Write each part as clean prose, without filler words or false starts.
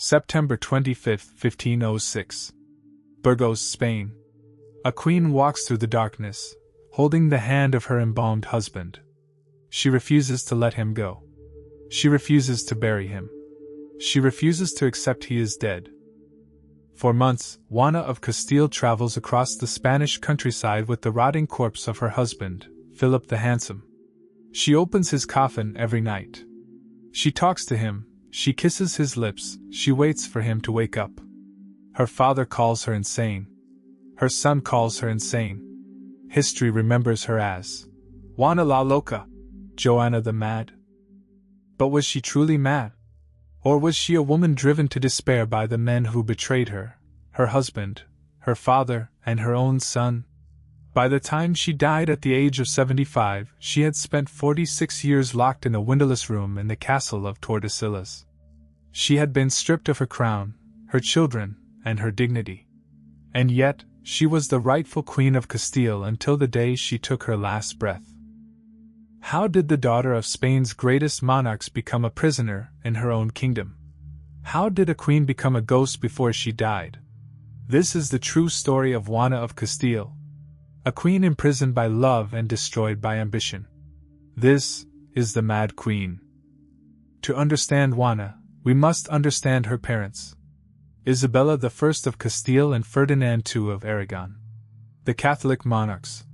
September 25, 1506. Burgos, Spain. A queen walks through the darkness, holding the hand of her embalmed husband. She refuses to let him go. She refuses to bury him. She refuses to accept he is dead. For months, Juana of Castile travels across the Spanish countryside with the rotting corpse of her husband, Philip the Handsome. She opens his coffin every night. She talks to him, she kisses his lips, she waits for him to wake up. Her father calls her insane. Her son calls her insane. History remembers her as Juana la Loca, Joanna the Mad. But was she truly mad? Or was she a woman driven to despair by the men who betrayed her, her husband, her father, and her own son? By the time she died at the age of 75, she had spent 46 years locked in a windowless room in the castle of Tordesillas. She had been stripped of her crown, her children, and her dignity. And yet, she was the rightful Queen of Castile until the day she took her last breath. How did the daughter of Spain's greatest monarchs become a prisoner in her own kingdom? How did a queen become a ghost before she died? This is the true story of Juana of Castile. A queen imprisoned by love and destroyed by ambition. This is the Mad Queen. To understand Juana, we must understand her parents. Isabella I of Castile and Ferdinand II of Aragon. The Catholic monarchs.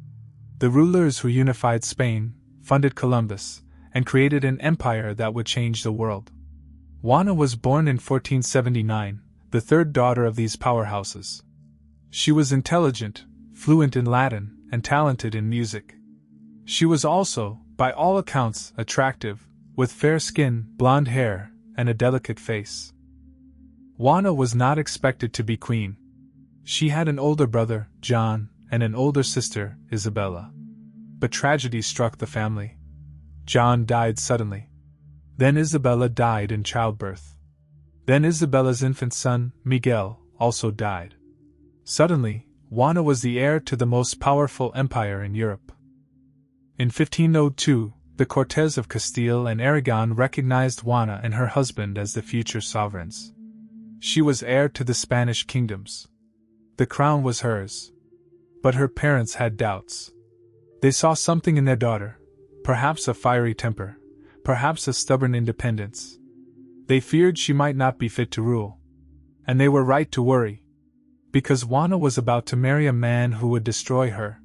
The rulers who unified Spain, funded Columbus, and created an empire that would change the world. Juana was born in 1479, the third daughter of these powerhouses. She was intelligent, fluent in Latin, and talented in music. She was also, by all accounts, attractive, with fair skin, blonde hair, and a delicate face. Juana was not expected to be queen. She had an older brother, John, and an older sister, Isabella. But tragedy struck the family. John died suddenly. Then Isabella died in childbirth. Then Isabella's infant son, Miguel, also died. Suddenly, Juana was the heir to the most powerful empire in Europe. In 1502, the Cortes of Castile and Aragon recognized Juana and her husband as the future sovereigns. She was heir to the Spanish kingdoms. The crown was hers. But her parents had doubts. They saw something in their daughter, perhaps a fiery temper, perhaps a stubborn independence. They feared she might not be fit to rule. And they were right to worry. Because Juana was about to marry a man who would destroy her.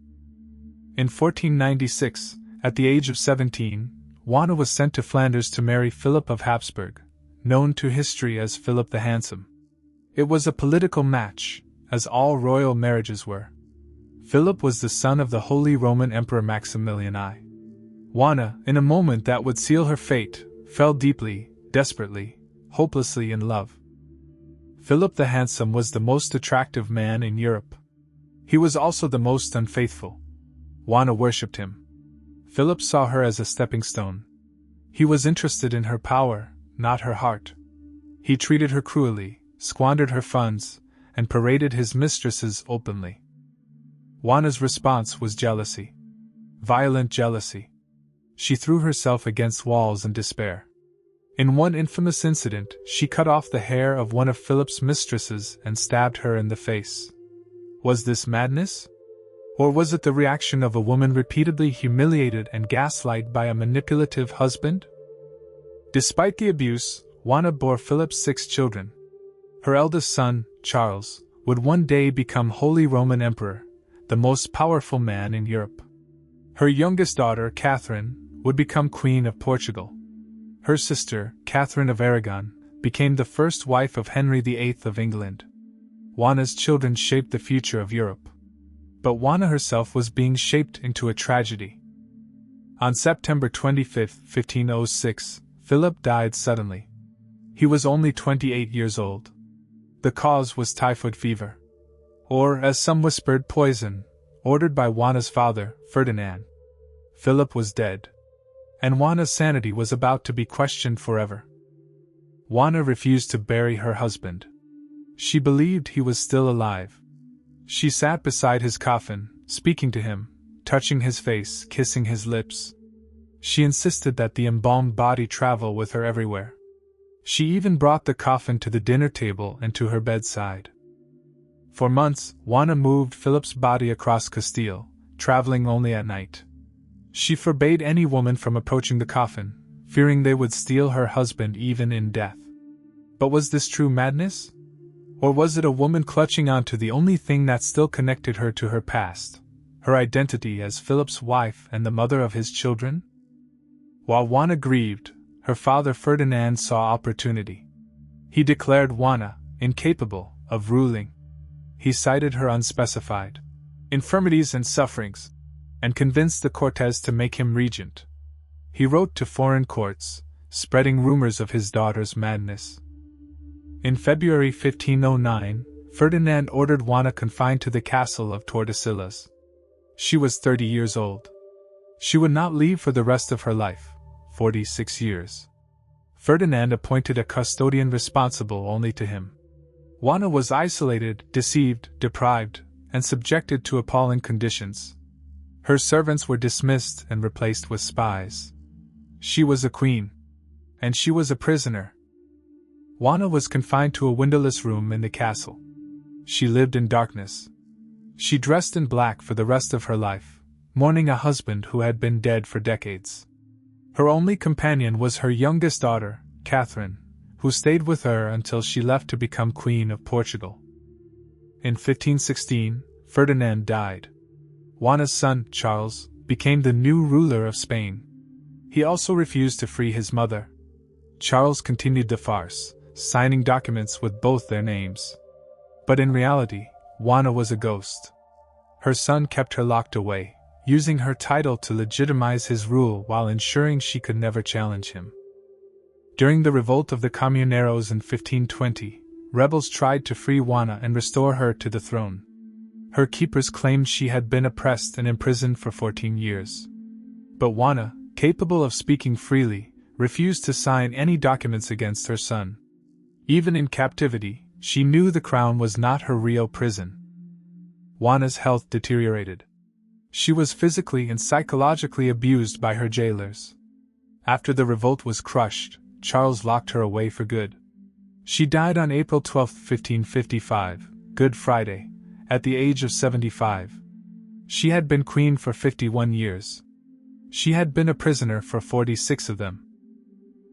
In 1496, at the age of 17, Juana was sent to Flanders to marry Philip of Habsburg, known to history as Philip the Handsome. It was a political match, as all royal marriages were. Philip was the son of the Holy Roman Emperor Maximilian I. Juana, in a moment that would seal her fate, fell deeply, desperately, hopelessly in love. Philip the Handsome was the most attractive man in Europe. He was also the most unfaithful. Juana worshipped him. Philip saw her as a stepping stone. He was interested in her power, not her heart. He treated her cruelly, squandered her funds, and paraded his mistresses openly. Juana's response was jealousy. Violent jealousy. She threw herself against walls in despair. In one infamous incident, she cut off the hair of one of Philip's mistresses and stabbed her in the face. Was this madness? Or was it the reaction of a woman repeatedly humiliated and gaslighted by a manipulative husband? Despite the abuse, Juana bore Philip 6 children. Her eldest son, Charles, would one day become Holy Roman Emperor, the most powerful man in Europe. Her youngest daughter, Catherine, would become Queen of Portugal. Her sister, Catherine of Aragon, became the first wife of Henry VIII of England. Juana's children shaped the future of Europe. But Juana herself was being shaped into a tragedy. On September 25, 1506, Philip died suddenly. He was only 28 years old. The cause was typhoid fever. Or, as some whispered, poison, ordered by Juana's father, Ferdinand. Philip was dead. And Juana's sanity was about to be questioned forever. Juana refused to bury her husband. She believed he was still alive. She sat beside his coffin, speaking to him, touching his face, kissing his lips. She insisted that the embalmed body travel with her everywhere. She even brought the coffin to the dinner table and to her bedside. For months, Juana moved Philip's body across Castile, traveling only at night. She forbade any woman from approaching the coffin, fearing they would steal her husband even in death. But was this true madness? Or was it a woman clutching onto the only thing that still connected her to her past, her identity as Philip's wife and the mother of his children? While Juana grieved, her father Ferdinand saw opportunity. He declared Juana incapable of ruling. He cited her unspecified infirmities and sufferings, and convinced the Cortes to make him regent. He wrote to foreign courts, spreading rumors of his daughter's madness. In February 1509, Ferdinand ordered Juana confined to the castle of Tordesillas. She was 30 years old. She would not leave for the rest of her life, 46 years. Ferdinand appointed a custodian responsible only to him. Juana was isolated, deceived, deprived, and subjected to appalling conditions. Her servants were dismissed and replaced with spies. She was a queen, and she was a prisoner. Juana was confined to a windowless room in the castle. She lived in darkness. She dressed in black for the rest of her life, mourning a husband who had been dead for decades. Her only companion was her youngest daughter, Catherine, who stayed with her until she left to become Queen of Portugal. In 1516, Ferdinand died. Juana's son, Charles, became the new ruler of Spain. He also refused to free his mother. Charles continued the farce, signing documents with both their names. But in reality, Juana was a ghost. Her son kept her locked away, using her title to legitimize his rule while ensuring she could never challenge him. During the revolt of the Comuneros in 1520, rebels tried to free Juana and restore her to the throne. Her keepers claimed she had been oppressed and imprisoned for 14 years. But Juana, capable of speaking freely, refused to sign any documents against her son. Even in captivity, she knew the crown was not her real prison. Juana's health deteriorated. She was physically and psychologically abused by her jailers. After the revolt was crushed, Charles locked her away for good. She died on April 12, 1555, Good Friday, at the age of 75. She had been queen for 51 years. She had been a prisoner for 46 of them.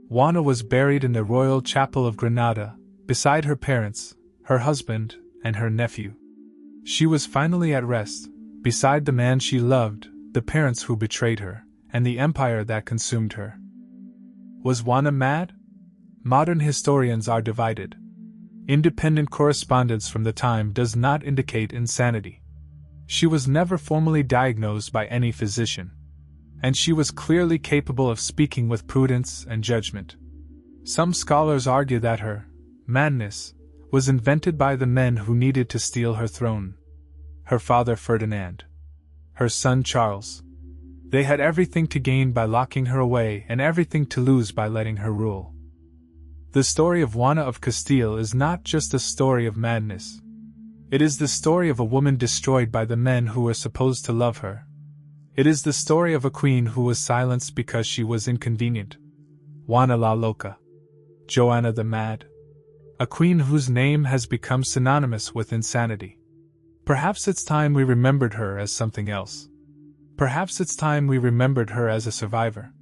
Juana was buried in the Royal Chapel of Granada, beside her parents, her husband, and her nephew. She was finally at rest, beside the man she loved, the parents who betrayed her, and the empire that consumed her. Was Juana mad? Modern historians are divided. Independent correspondence from the time does not indicate insanity. She was never formally diagnosed by any physician. And she was clearly capable of speaking with prudence and judgment. Some scholars argue that her madness was invented by the men who needed to steal her throne. Her father Ferdinand. Her son Charles. They had everything to gain by locking her away and everything to lose by letting her rule. The story of Juana of Castile is not just a story of madness. It is the story of a woman destroyed by the men who were supposed to love her. It is the story of a queen who was silenced because she was inconvenient. Juana la Loca. Joanna the Mad. A queen whose name has become synonymous with insanity. Perhaps it's time we remembered her as something else. Perhaps it's time we remembered her as a survivor.